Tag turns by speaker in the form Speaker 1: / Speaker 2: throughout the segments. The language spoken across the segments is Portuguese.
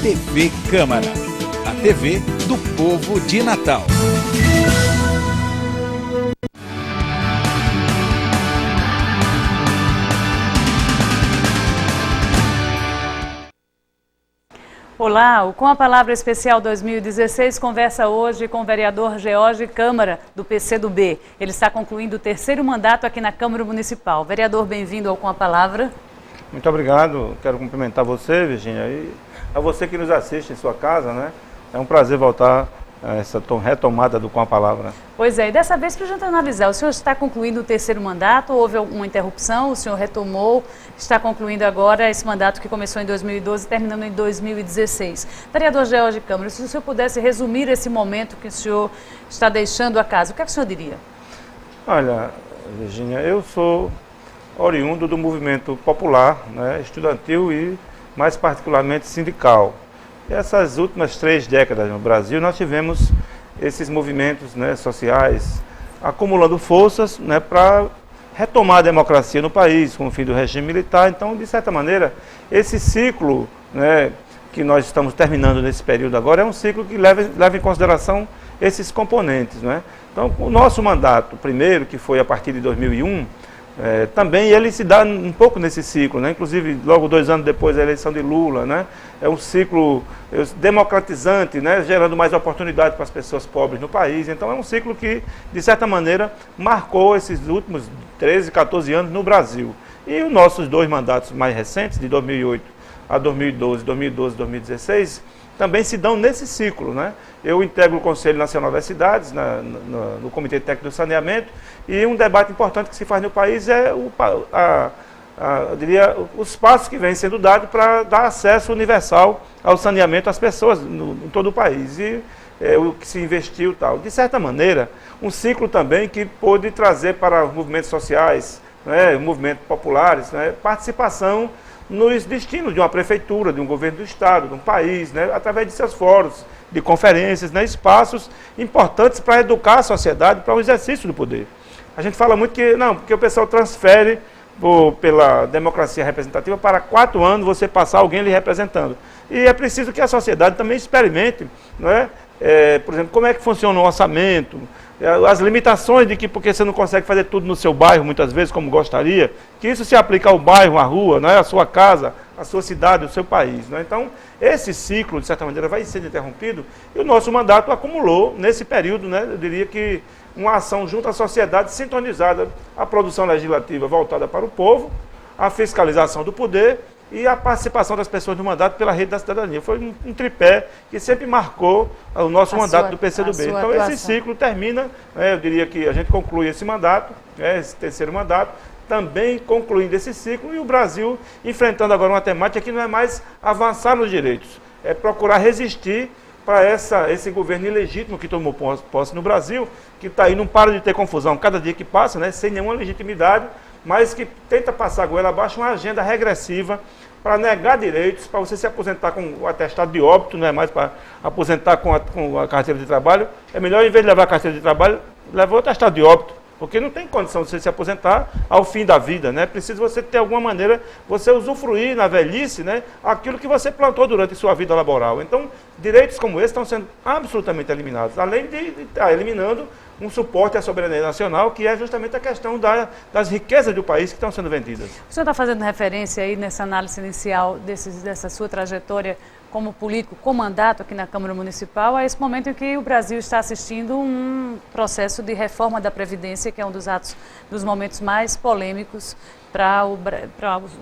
Speaker 1: TV Câmara, a TV do povo de Natal.
Speaker 2: Olá, o Com a Palavra Especial 2016 conversa hoje com o vereador George Câmara, do PCdoB. Ele está concluindo o terceiro mandato aqui na Câmara Municipal. Vereador, bem-vindo ao Com a Palavra.
Speaker 3: Muito obrigado, quero cumprimentar você, Virgínia, e a você que nos assiste em sua casa, né? É um prazer voltar a essa retomada do Com a Palavra.
Speaker 2: Pois é, e dessa vez para a gente analisar, o senhor está concluindo o terceiro mandato, houve alguma interrupção, o senhor retomou, está concluindo agora esse mandato que começou em 2012 e terminando em 2016. Vereador George Câmara, se o senhor pudesse resumir esse momento que o senhor está deixando a casa, o que é que o senhor diria?
Speaker 3: Olha, Virgínia, eu sou oriundo do movimento popular, né, estudantil e mais particularmente sindical. E essas últimas 3 décadas no Brasil nós tivemos esses movimentos, né, sociais acumulando forças, né, para retomar a democracia no país, com o fim do regime militar. Então, de certa maneira, esse ciclo, né, que nós estamos terminando nesse período agora é um ciclo que leva em consideração esses componentes, né? Então, o nosso mandato, primeiro, que foi a partir de 2001, também ele se dá um pouco nesse ciclo, né? Inclusive logo 2 anos depois da eleição de Lula, né? É um ciclo democratizante, né? Gerando mais oportunidade para as pessoas pobres no país. Então é um ciclo que, de certa maneira, marcou esses últimos 13, 14 anos no Brasil. E os nossos 2 mandatos mais recentes, de 2008 a 2012, 2016, também se dão nesse ciclo, né? Eu integro o Conselho Nacional das Cidades, no Comitê Técnico do Saneamento, e um debate importante que se faz no país é eu diria, os passos que vêm sendo dados para dar acesso universal ao saneamento às pessoas em todo o país, e o que se investiu e tal. De certa maneira, um ciclo também que pôde trazer para os movimentos sociais, né, movimentos populares, né, participação nos destinos de uma prefeitura, de um governo do estado, de um país, né, através de seus fóruns, de conferências, né, espaços importantes para educar a sociedade para o exercício do poder. A gente fala muito porque o pessoal transfere pela democracia representativa para 4 anos você passar alguém lhe representando. E é preciso que a sociedade também experimente, né, por exemplo, como é que funciona o orçamento, as limitações de que porque você não consegue fazer tudo no seu bairro, muitas vezes, como gostaria, que isso se aplica ao bairro, à rua, né, à sua casa, à sua cidade, ao seu país, né? Então, esse ciclo, de certa maneira, vai sendo interrompido e o nosso mandato acumulou, nesse período, né, eu diria que uma ação junto à sociedade sintonizada, a produção legislativa voltada para o povo, a fiscalização do poder e a participação das pessoas no mandato pela rede da cidadania. Foi um tripé que sempre marcou o nosso mandato do PCdoB. Então esse ciclo termina, né, eu diria que a gente conclui esse mandato, esse terceiro mandato, também concluindo esse ciclo e o Brasil enfrentando agora uma temática que não é mais avançar nos direitos, é procurar resistir para esse governo ilegítimo que tomou posse no Brasil, que está aí, não para de ter confusão cada dia que passa, né, sem nenhuma legitimidade, mas que tenta passar a goela abaixo uma agenda regressiva para negar direitos, para você se aposentar com o atestado de óbito, não é mais para aposentar com a carteira de trabalho. É melhor, em vez de levar a carteira de trabalho, levar o atestado de óbito, porque não tem condição de você se aposentar ao fim da vida, né? Precisa você ter alguma maneira, você usufruir na velhice, né, aquilo que você plantou durante sua vida laboral. Então, direitos como esse estão sendo absolutamente eliminados, além de estar eliminando um suporte à soberania nacional, que é justamente a questão das riquezas do país que estão sendo vendidas.
Speaker 2: O senhor está fazendo referência aí nessa análise inicial dessa sua trajetória como político com mandato aqui na Câmara Municipal, a esse momento em que o Brasil está assistindo um processo de reforma da Previdência, que é um dos momentos mais polêmicos para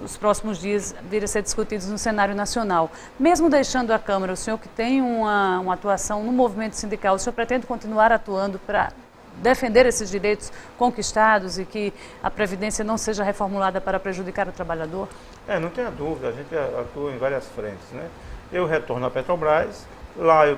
Speaker 2: os próximos dias vir a ser discutidos no cenário nacional. Mesmo deixando a Câmara, o senhor que tem uma atuação no movimento sindical, o senhor pretende continuar atuando para defender esses direitos conquistados e que a Previdência não seja reformulada para prejudicar o trabalhador?
Speaker 3: Não tenha dúvida, a gente atua em várias frentes, né? Eu retorno à Petrobras, lá eu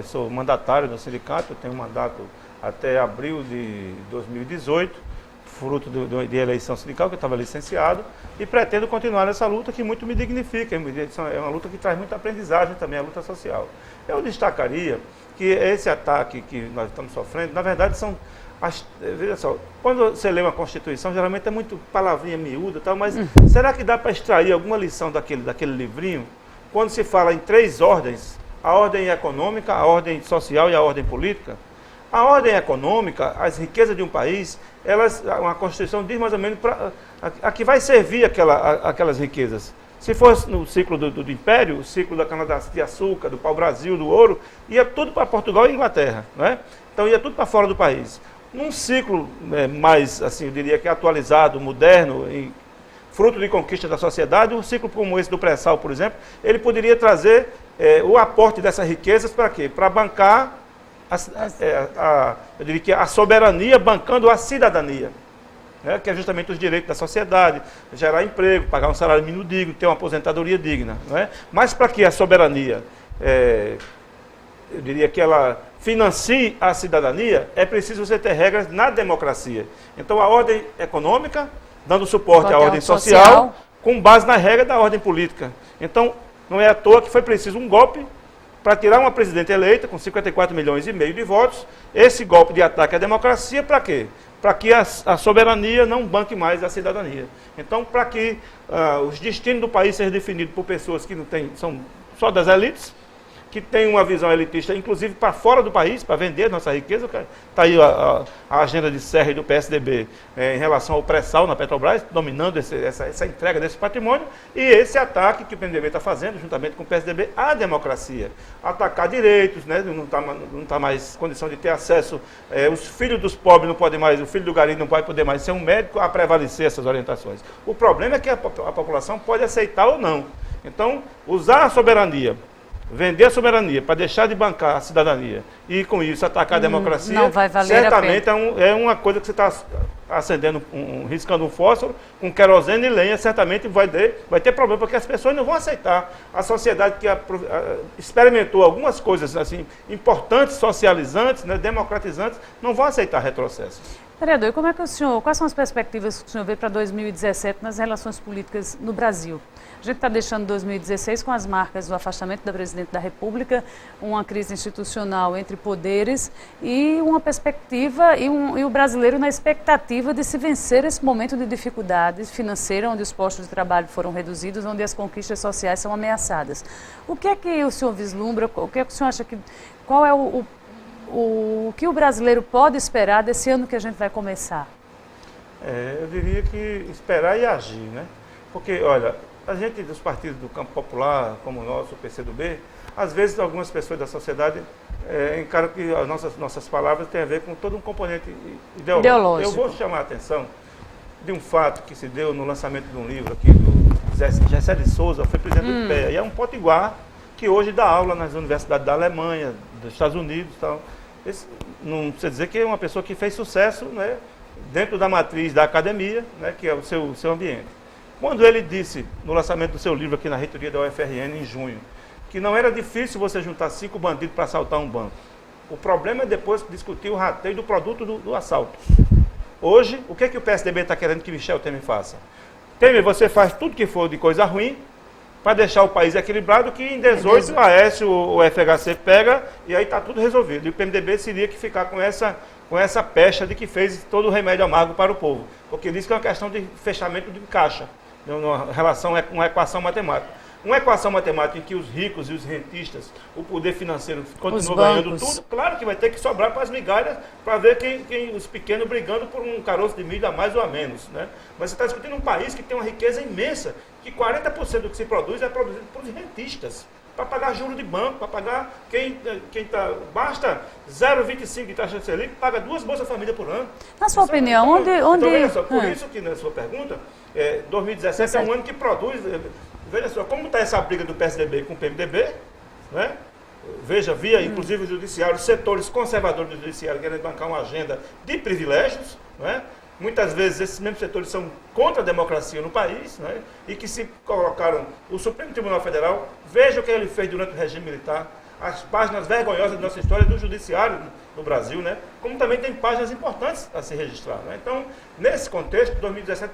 Speaker 3: sou mandatário do sindicato, eu tenho mandato até abril de 2018, fruto de eleição sindical, que eu estava licenciado, e pretendo continuar nessa luta que muito me dignifica, é uma luta que traz muita aprendizagem também, a luta social. Eu destacaria que esse ataque que nós estamos sofrendo, na verdade veja só, quando você lê uma Constituição, geralmente é muito palavrinha miúda e tal, mas será que dá para extrair alguma lição daquele livrinho? quando se fala em três ordens, a ordem econômica, a ordem social e a ordem política, a ordem econômica, as riquezas de um país, uma Constituição diz mais ou menos a que vai servir aquelas riquezas. Se fosse no ciclo do Império, o ciclo da cana-de-açúcar, do pau-brasil, do ouro, ia tudo para Portugal e Inglaterra, não é? Então ia tudo para fora do país. Num ciclo mais, assim, eu diria que atualizado, moderno, fruto de conquista da sociedade, um ciclo como esse do pré-sal, por exemplo, ele poderia trazer o aporte dessas riquezas para quê? Para bancar, eu diria que a soberania bancando a cidadania. Que é justamente os direitos da sociedade, gerar emprego, pagar um salário mínimo digno, ter uma aposentadoria digna. Não é? Mas para que a soberania, eu diria que ela financie a cidadania, é preciso você ter regras na democracia. Então a ordem econômica, dando suporte à ordem social, com base na regra da ordem política. Então não é à toa que foi preciso um golpe para tirar uma presidente eleita com 54 milhões e meio de votos. Esse golpe de ataque à democracia, para quê? Para que a soberania não banque mais a cidadania. Então, para que os destinos do país sejam definidos por pessoas que não têm, são só das elites, que têm uma visão elitista, inclusive para fora do país, para vender nossa riqueza. Está aí a agenda de Serra e do PSDB em relação ao pré-sal na Petrobras, dominando essa entrega desse patrimônio, e esse ataque que o PMDB está fazendo, juntamente com o PSDB, à democracia. Atacar direitos, né? Não tá mais condição de ter acesso, os filhos dos pobres não podem mais, o filho do gari não vai poder mais ser um médico a prevalecer essas orientações. O problema é que a população pode aceitar ou não. Então, usar a soberania, vender a soberania para deixar de bancar a cidadania e, com isso, atacar a democracia,
Speaker 2: não vai valer
Speaker 3: certamente é uma coisa que você está acendendo, riscando um fósforo com querosene e lenha, certamente vai ter problema, porque as pessoas não vão aceitar. A sociedade que experimentou algumas coisas assim importantes, socializantes, né, democratizantes, não vão aceitar retrocessos.
Speaker 2: Vereador, e quais são as perspectivas que o senhor vê para 2017 nas relações políticas no Brasil? A gente está deixando 2016 com as marcas do afastamento da Presidente da República, uma crise institucional entre poderes e uma perspectiva, e o brasileiro na expectativa de se vencer esse momento de dificuldade financeira, onde os postos de trabalho foram reduzidos, onde as conquistas sociais são ameaçadas. O que é que o senhor vislumbra, o que é que o senhor acha qual é o que o brasileiro pode esperar desse ano que a gente vai começar?
Speaker 3: Eu diria que esperar e agir, né? Porque, olha, a gente dos partidos do campo popular, como o nosso, o PCdoB, às vezes algumas pessoas da sociedade encaram que as nossas palavras têm a ver com todo um componente ideológico. Eu vou chamar a atenção de um fato que se deu no lançamento de um livro aqui do Gessé de Souza, foi presidente do IPEA, e é um potiguar que hoje dá aula nas universidades da Alemanha, dos Estados Unidos e tal. Não precisa dizer que é uma pessoa que fez sucesso, né, dentro da matriz da academia, né, que é o seu ambiente. Quando ele disse, no lançamento do seu livro aqui na reitoria da UFRN, em junho, que não era difícil você juntar 5 bandidos para assaltar um banco. O problema é depois discutir o rateio do produto do assalto. Hoje, o que é que o PSDB está querendo que Michel Temer faça? Temer, você faz tudo que for de coisa ruim, para deixar o país equilibrado, que em 18 o Aécio, o FHC pega e aí está tudo resolvido. E o PMDB seria que ficar com essa pecha de que fez todo o remédio amargo para o povo. Porque diz que é uma questão de fechamento de caixa, uma relação, uma equação matemática. Uma equação matemática em que os ricos e os rentistas, o poder financeiro continua ganhando tudo, claro que vai ter que sobrar para as migalhas, para ver os pequenos brigando por um caroço de milho a mais ou a menos. Né? Mas você está discutindo um país que tem uma riqueza imensa, que 40% do que se produz é produzido por rentistas, para pagar juros de banco, para pagar basta 0,25 de taxa de Selic, paga 2 Bolsa Família por ano.
Speaker 2: Na sua opinião, onde...
Speaker 3: Então, veja só, por isso que na sua pergunta, 2017 é um ano que produz... Veja só, como está essa briga do PSDB com o PMDB, né? Veja, via inclusive o judiciário, os setores conservadores do judiciário querendo bancar uma agenda de privilégios, né? Muitas vezes esses mesmos setores são contra a democracia no país, né? E que se colocaram o Supremo Tribunal Federal, veja o que ele fez durante o regime militar, as páginas vergonhosas da nossa história do judiciário no Brasil, né? Como também tem páginas importantes a se registrar. Né? Então, nesse contexto, 2017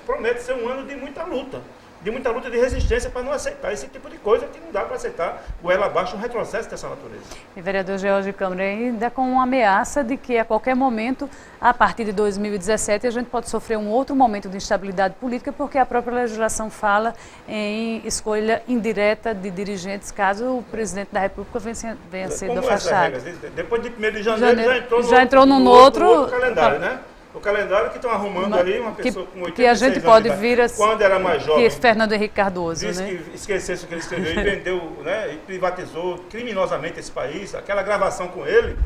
Speaker 3: promete ser um ano de muita luta. de muita luta de resistência para não aceitar esse tipo de coisa que não dá para aceitar goela abaixo um retrocesso dessa natureza.
Speaker 2: E vereador George Câmara, ainda com uma ameaça de que a qualquer momento, a partir de 2017, a gente pode sofrer um outro momento de instabilidade política, porque a própria legislação fala em escolha indireta de dirigentes, caso o presidente da República venha sendo afastado.
Speaker 3: Depois de 1º de janeiro
Speaker 2: já entrou num outro
Speaker 3: calendário, né? O calendário que estão arrumando ali uma pessoa com 86
Speaker 2: que a gente pode vir a,
Speaker 3: quando era mais jovem,
Speaker 2: que Fernando Henrique Cardoso,
Speaker 3: disse
Speaker 2: né?
Speaker 3: que esquecesse o que ele escreveu e vendeu, né? E privatizou criminosamente esse país. Aquela gravação com ele,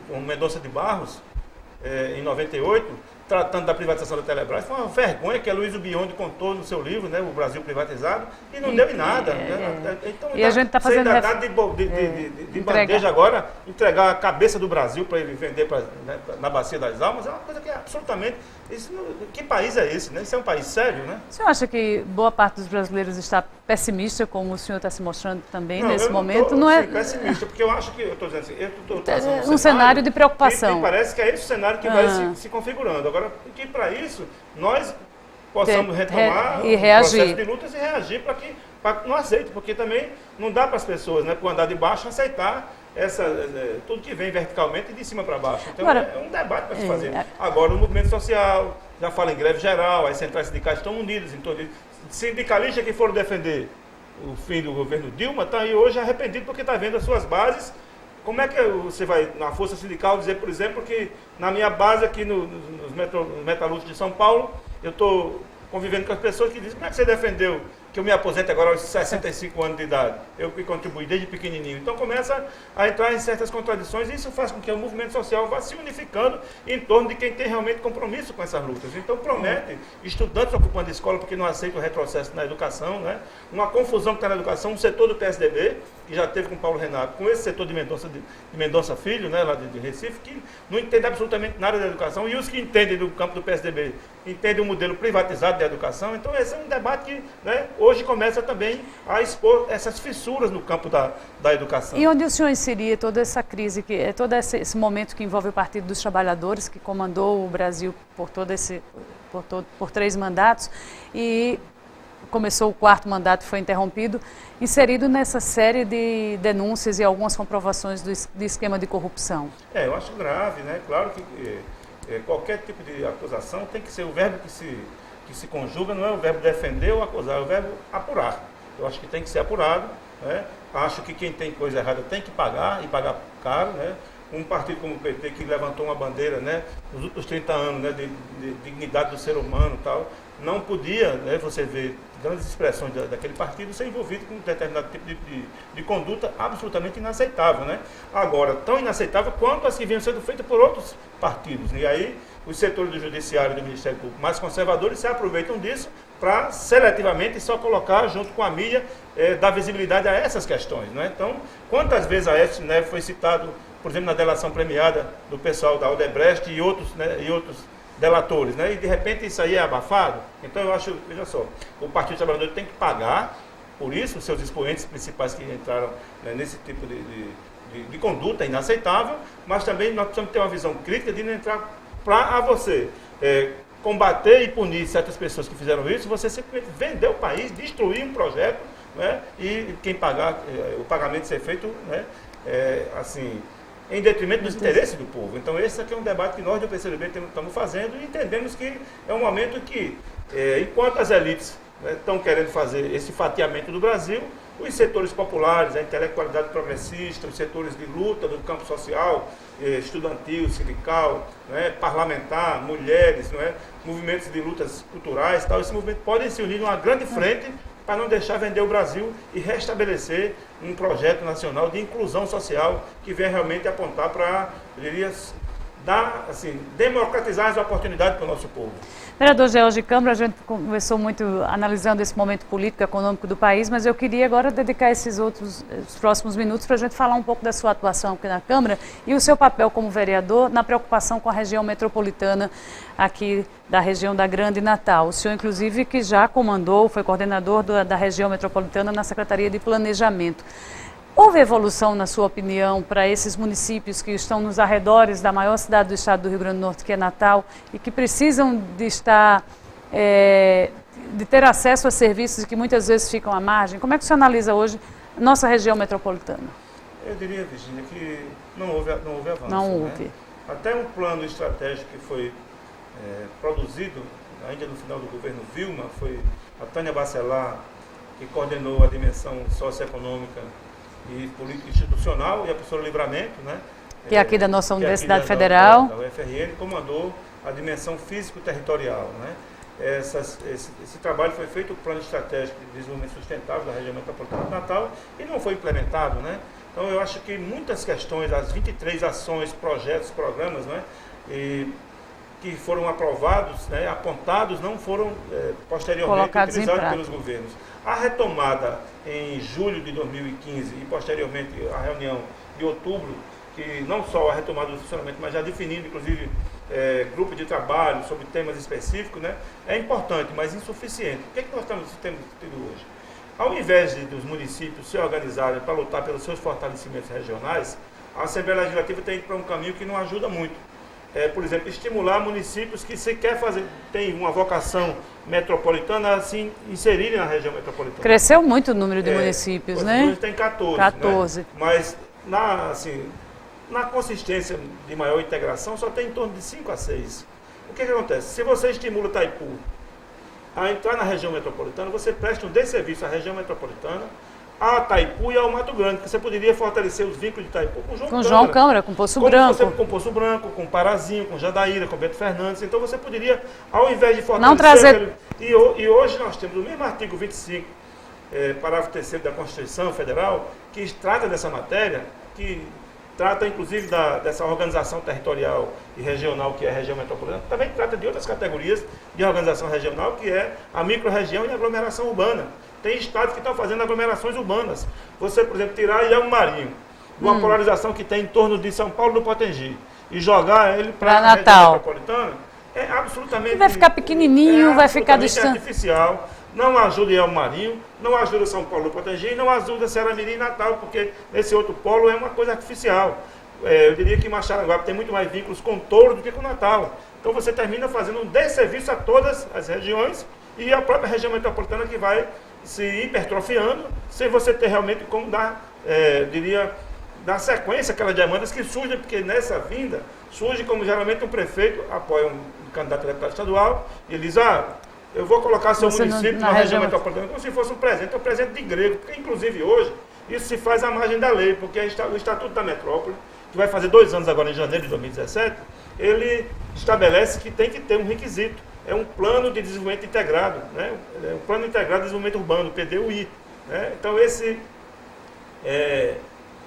Speaker 3: com Mendonça de Barros, em 98, tratando da privatização da Telebrás, foi uma vergonha que a Luiz Biondi contou no seu livro, né, O Brasil Privatizado, e não deu em nada. Né? Então,
Speaker 2: e a gente está fazendo
Speaker 3: de bandeja agora, entregar a cabeça do Brasil para ele vender na Bacia das Almas, é uma coisa que é absolutamente... que país é esse? Né? Isso é um país sério, né?
Speaker 2: O senhor acha que boa parte dos brasileiros está pessimista, como o senhor está se mostrando também nesse momento?
Speaker 3: Não é pessimista, porque eu acho que, eu estou dizendo assim, eu estou trazendo
Speaker 2: um cenário de preocupação.
Speaker 3: Que parece que é esse o cenário que vai se configurando. Agora, que para isso, nós possamos retomar
Speaker 2: e
Speaker 3: o processo de lutas e reagir para que não aceite, porque também não dá para as pessoas, né, por andar de baixo, aceitar tudo que vem verticalmente e de cima para baixo. Então, agora, é um debate para se fazer. Agora, o movimento social já fala em greve geral, as centrais sindicais estão unidas em torno disso. Sindicalistas que foram defender o fim do governo Dilma estão aí hoje arrependidos porque está vendo as suas bases. Como é que você vai, na força sindical, dizer, por exemplo, que na minha base aqui nos metalúrgicos de São Paulo, eu estou convivendo com as pessoas que dizem, como é que você defendeu que eu me aposente agora aos 65 anos de idade? Eu que contribuí desde pequenininho. Então começa a entrar em certas contradições e isso faz com que o movimento social vá se unificando em torno de quem tem realmente compromisso com essas lutas. Então promete estudantes ocupando a escola porque não aceitam o retrocesso na educação, né? Uma confusão que está na educação, um setor do PSDB, que já teve com Paulo Renato, com esse setor de Mendonça Filho, né, lá de Recife, que não entende absolutamente nada da educação, e os que entendem do campo do PSDB entendem o modelo privatizado da educação. Então esse é um debate que, né, hoje começa também a expor essas fissuras no campo da educação.
Speaker 2: E onde o senhor inseria toda essa crise, todo esse momento que envolve o Partido dos Trabalhadores, que comandou o Brasil por 3 mandatos, e começou o 4º mandato e foi interrompido, inserido nessa série de denúncias e algumas comprovações de esquema de corrupção?
Speaker 3: Eu acho grave, né? Claro que qualquer tipo de acusação tem que ser o verbo que se conjuga, não é o verbo defender ou acusar, é o verbo apurar. Eu acho que tem que ser apurado, né? Acho que quem tem coisa errada tem que pagar, e pagar caro, né? Um partido como o PT, que levantou uma bandeira, né, nos últimos 30 anos, né, de dignidade do ser humano e tal, não podia, né, você ver grandes expressões daquele partido ser envolvido com um determinado tipo de conduta absolutamente inaceitável, né? Agora, tão inaceitável quanto as que vinham sendo feitas por outros partidos. E aí, os setores do Judiciário e do Ministério Público mais conservadores se aproveitam disso para seletivamente só colocar junto com a mídia, dar visibilidade a essas questões, né? Então, quantas vezes a EFS, né, foi citado, por exemplo, na delação premiada do pessoal da Odebrecht e outros delatores, né? E de repente isso aí é abafado. Então eu acho, veja só, o Partido Trabalhador tem que pagar por isso, os seus expoentes principais que entraram, né, nesse tipo de conduta inaceitável, mas também nós precisamos ter uma visão crítica de não entrar para você combater e punir certas pessoas que fizeram isso, você simplesmente vender o país, destruir um projeto, né, e quem pagar, o pagamento ser feito, né, assim, em detrimento dos interesses do povo. Então esse aqui é um debate que nós do PCdoB estamos fazendo e entendemos que é um momento que, enquanto as elites, né, estão querendo fazer esse fatiamento do Brasil, os setores populares, a intelectualidade progressista, os setores de luta do campo social, estudantil, sindical, né, parlamentar, mulheres, né, movimentos de lutas culturais, tal, esse movimento podem se unir numa grande frente para não deixar vender o Brasil e restabelecer um projeto nacional de inclusão social que venha realmente apontar para, eu diria, dar, assim, democratizar as oportunidades para o nosso povo.
Speaker 2: Vereador George Câmara, a gente conversou muito analisando esse momento político e econômico do país, mas eu queria agora dedicar os próximos minutos para a gente falar um pouco da sua atuação aqui na Câmara e o seu papel como vereador na preocupação com a região metropolitana aqui da região da Grande Natal. O senhor, inclusive, que já comandou, foi coordenador da região metropolitana na Secretaria de Planejamento. Houve evolução, na sua opinião, para esses municípios que estão nos arredores da maior cidade do estado do Rio Grande do Norte, que é Natal, e que precisam de estar de ter acesso a serviços que muitas vezes ficam à margem? Como é que você analisa hoje a nossa região metropolitana?
Speaker 3: Eu diria, Virginia, que não houve avanço.
Speaker 2: Não houve.
Speaker 3: Né? Até um plano estratégico que foi produzido, ainda no final do governo Vilma, foi a Tânia Bacelar, que coordenou a dimensão socioeconômica e política institucional, e a professora Livramento, né?
Speaker 2: Que é aqui da nossa Universidade
Speaker 3: da
Speaker 2: Federal.
Speaker 3: Da UFRN, comandou a dimensão físico-territorial. Né? Esse trabalho foi feito, o Plano Estratégico de Desenvolvimento Sustentável da Região Metropolitana de Natal, e não foi implementado. Né? Então, eu acho que muitas questões, as 23 ações, projetos, programas, né, que foram aprovados, né, apontados, não foram posteriormente
Speaker 2: colocados
Speaker 3: utilizados pelos governos. A retomada em julho de 2015 e posteriormente a reunião de outubro, que não só a retomada do funcionamento, mas já definindo, inclusive, grupo de trabalho sobre temas específicos, né, é importante, mas insuficiente. O que é que nós temos tido hoje? Ao invés dos municípios se organizarem para lutar pelos seus fortalecimentos regionais, a Assembleia Legislativa tem ido para um caminho que não ajuda muito. Por exemplo, estimular municípios que sequer têm uma vocação metropolitana a se inserirem na região metropolitana.
Speaker 2: Cresceu muito o número de municípios, né?
Speaker 3: Hoje tem 14.
Speaker 2: 14.
Speaker 3: Né? Mas na consistência de maior integração só tem em torno de 5 a 6. O que acontece? Se você estimula Itaipu a entrar na região metropolitana, você presta um desserviço à região metropolitana, a Itaipu e ao Mato Grande, que você poderia fortalecer os vínculos de Itaipu com
Speaker 2: João Câmara, com Poço Branco.
Speaker 3: Com Poço Branco, com Parazinho, com Jandaíra, com Bento Fernandes. Então você poderia, ao invés de fortalecer...
Speaker 2: Não trazer...
Speaker 3: E hoje nós temos o mesmo artigo 25, parágrafo 3º da Constituição Federal, que trata dessa matéria, que trata inclusive dessa organização territorial e regional, que é a região metropolitana, também trata de outras categorias de organização regional, que é a micro-região e a aglomeração urbana. Tem estados que estão fazendo aglomerações urbanas. Você, por exemplo, tirar Ilhéu Marinho, uma polarização que tem em torno de São Paulo do Potengi, e jogar ele para a região metropolitana, é absolutamente...
Speaker 2: Vai ficar pequenininho, vai ficar distante.
Speaker 3: Artificial. Não ajuda Ilhéu Marinho, não ajuda São Paulo do Potengi, não ajuda Ceará Mirim e Natal, porque esse outro polo é uma coisa artificial. Eu diria que Maxaraguape tem muito mais vínculos com Touro do que com Natal. Então você termina fazendo um desserviço a todas as regiões e a própria região metropolitana que vai se hipertrofiando, sem você ter realmente como dar sequência àquelas demandas que surgem, porque nessa vinda surge como geralmente um prefeito apoia um candidato a deputado estadual e ele diz, eu vou colocar seu município na região metropolitana como se fosse um presente de grego, porque inclusive hoje isso se faz à margem da lei, porque o Estatuto da Metrópole, que vai fazer 2 anos agora em janeiro de 2017, ele estabelece que tem que ter um requisito, é um plano de desenvolvimento integrado, né? É um plano integrado de desenvolvimento urbano, PDUI. Né? Então esse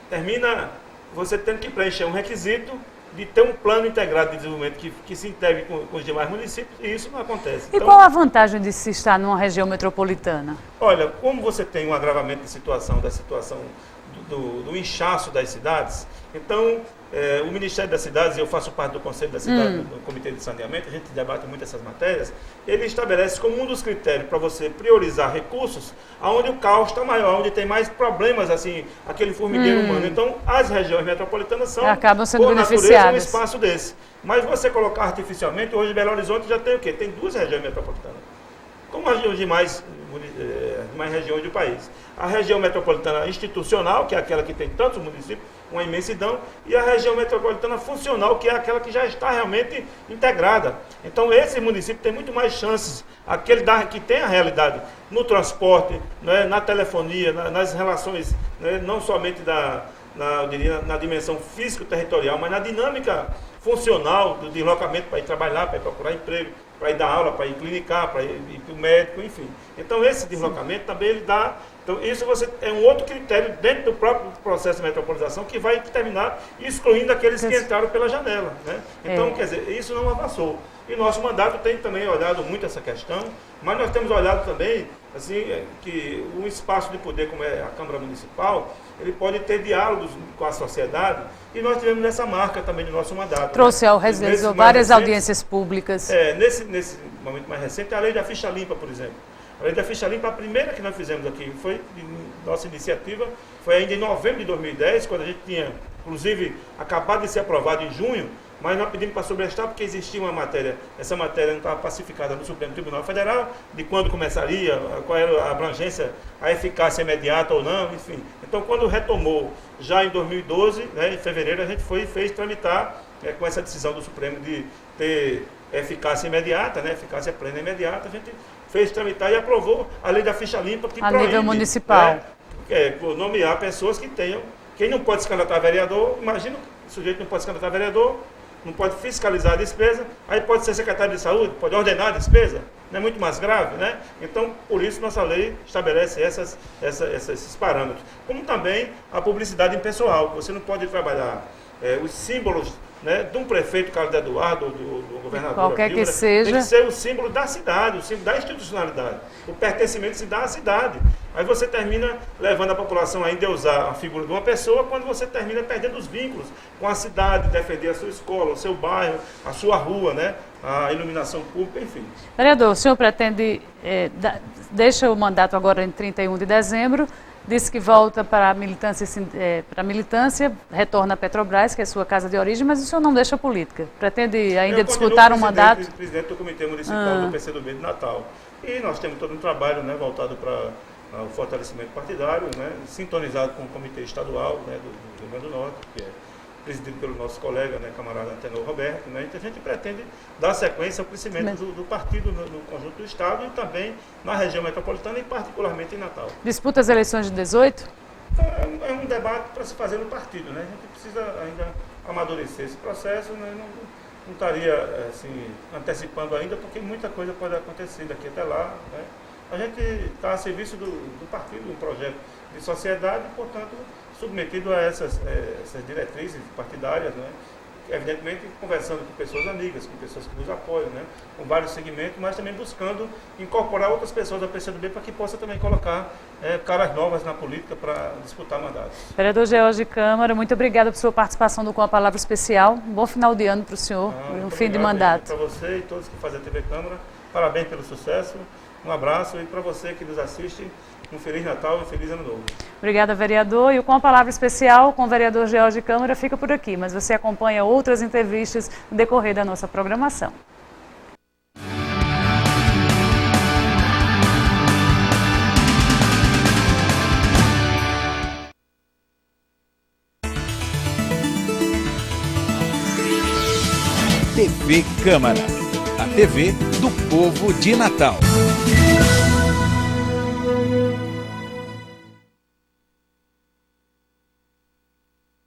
Speaker 3: termina você tendo que preencher um requisito de ter um plano integrado de desenvolvimento que se integre com os demais municípios, e isso não acontece.
Speaker 2: E então, qual a vantagem de se estar numa região metropolitana?
Speaker 3: Olha, como você tem um agravamento da situação do inchaço das cidades, então o Ministério das Cidades, eu faço parte do Conselho da Cidade, do Comitê de Saneamento, a gente debate muito essas matérias, ele estabelece como um dos critérios para você priorizar recursos onde o caos está maior, onde tem mais problemas, assim, aquele formigueiro humano. Então, as regiões metropolitanas são,
Speaker 2: acabam sendo
Speaker 3: por natureza,
Speaker 2: beneficiadas.
Speaker 3: um espaço desse. Mas você colocar artificialmente, hoje Belo Horizonte já tem o quê? Tem 2 regiões metropolitanas. Como as demais regiões do país. A região metropolitana institucional, que é aquela que tem tantos municípios, uma imensidão, e a região metropolitana funcional, que é aquela que já está realmente integrada. Então, esse município tem muito mais chances, aquele que tem a realidade no transporte, né, na telefonia, nas relações, né, não somente na dimensão físico-territorial, mas na dinâmica funcional do deslocamento para ir trabalhar, para ir procurar emprego, para ir dar aula, para ir clinicar, para ir para o médico, enfim. Então, esse deslocamento também ele dá... Então, isso é um outro critério dentro do próprio processo de metropolização que vai terminar excluindo aqueles que entraram pela janela. Né? Então, quer dizer, isso não avançou. E nosso mandato tem também olhado muito essa questão, mas nós temos olhado também assim, que um espaço de poder como é a Câmara Municipal, ele pode ter diálogos com a sociedade, e nós tivemos essa marca também do nosso mandato.
Speaker 2: Trouxe ao realizou várias audiências públicas.
Speaker 3: Nesse momento mais recente, a lei da ficha limpa, por exemplo. A lei da ficha limpa, a primeira que nós fizemos aqui, foi nossa iniciativa, foi ainda em novembro de 2010, quando a gente tinha, inclusive, acabado de ser aprovado em junho, mas nós pedimos para sobrestar porque existia uma matéria, essa matéria não estava pacificada no Supremo Tribunal Federal, de quando começaria, qual era a abrangência, a eficácia imediata ou não, enfim. Então, quando retomou, já em 2012, né, em fevereiro, a gente fez tramitar, com essa decisão do Supremo de ter eficácia imediata, né, eficácia plena imediata, a gente fez tramitar e aprovou a lei da ficha limpa que proíbe,
Speaker 2: nível municipal,
Speaker 3: nomear pessoas que tenham, quem não pode se candidatar a vereador, imagina, o sujeito não pode se candidatar a vereador, não pode fiscalizar a despesa, aí pode ser secretário de saúde, pode ordenar a despesa, não é muito mais grave, né? Então, por isso, nossa lei estabelece esses parâmetros. Como também a publicidade impessoal, você não pode trabalhar os símbolos, né, de um prefeito, Carlos Eduardo, do governador,
Speaker 2: qualquer que seja,
Speaker 3: tem que ser o símbolo da cidade, o símbolo da institucionalidade, o pertencimento se dá à cidade. Aí você termina levando a população a endeusar a figura de uma pessoa, quando você termina perdendo os vínculos com a cidade, defender a sua escola, o seu bairro, a sua rua, né, a iluminação pública, enfim.
Speaker 2: Vereador, o senhor pretende, deixa o mandato agora em 31 de dezembro, disse que volta para a militância, retorna a Petrobras, que é a sua casa de origem, mas o senhor não deixa a política. Pretende ainda disputar um mandato?
Speaker 3: Presidente do Comitê Municipal do PCdoB de Natal. E nós temos todo um trabalho, né, voltado para o fortalecimento partidário, né, sintonizado com o Comitê Estadual, né, do Rio Grande do Norte, que é presidido pelo nosso colega, né, camarada Antenor Roberto, né, então a gente pretende dar sequência ao crescimento do partido no conjunto do Estado e também na região metropolitana e particularmente em Natal.
Speaker 2: Disputa as eleições de 18?
Speaker 3: É um debate para se fazer no partido, né, a gente precisa ainda amadurecer esse processo, né, não estaria assim, antecipando ainda, porque muita coisa pode acontecer daqui até lá, né. A gente está a serviço do partido, um projeto de sociedade, portanto, submetido a essas diretrizes partidárias, né? Evidentemente conversando com pessoas amigas, com pessoas que nos apoiam, né? Com vários segmentos, mas também buscando incorporar outras pessoas da PCdoB para que possa também colocar caras novas na política para disputar mandatos.
Speaker 2: Vereador George Câmara, muito obrigada por sua participação Com a Palavra Especial. Um bom final de ano para o senhor, um fim de mandato.
Speaker 3: Para você e todos que fazem a TV Câmara, parabéns pelo sucesso, um abraço e para você que nos assiste, um Feliz Natal e um Feliz Ano Novo.
Speaker 2: Obrigada, vereador. E o Com a Palavra Especial com o vereador George Câmara fica por aqui, mas você acompanha outras entrevistas no decorrer da nossa programação.
Speaker 1: TV Câmara, a TV do povo de Natal.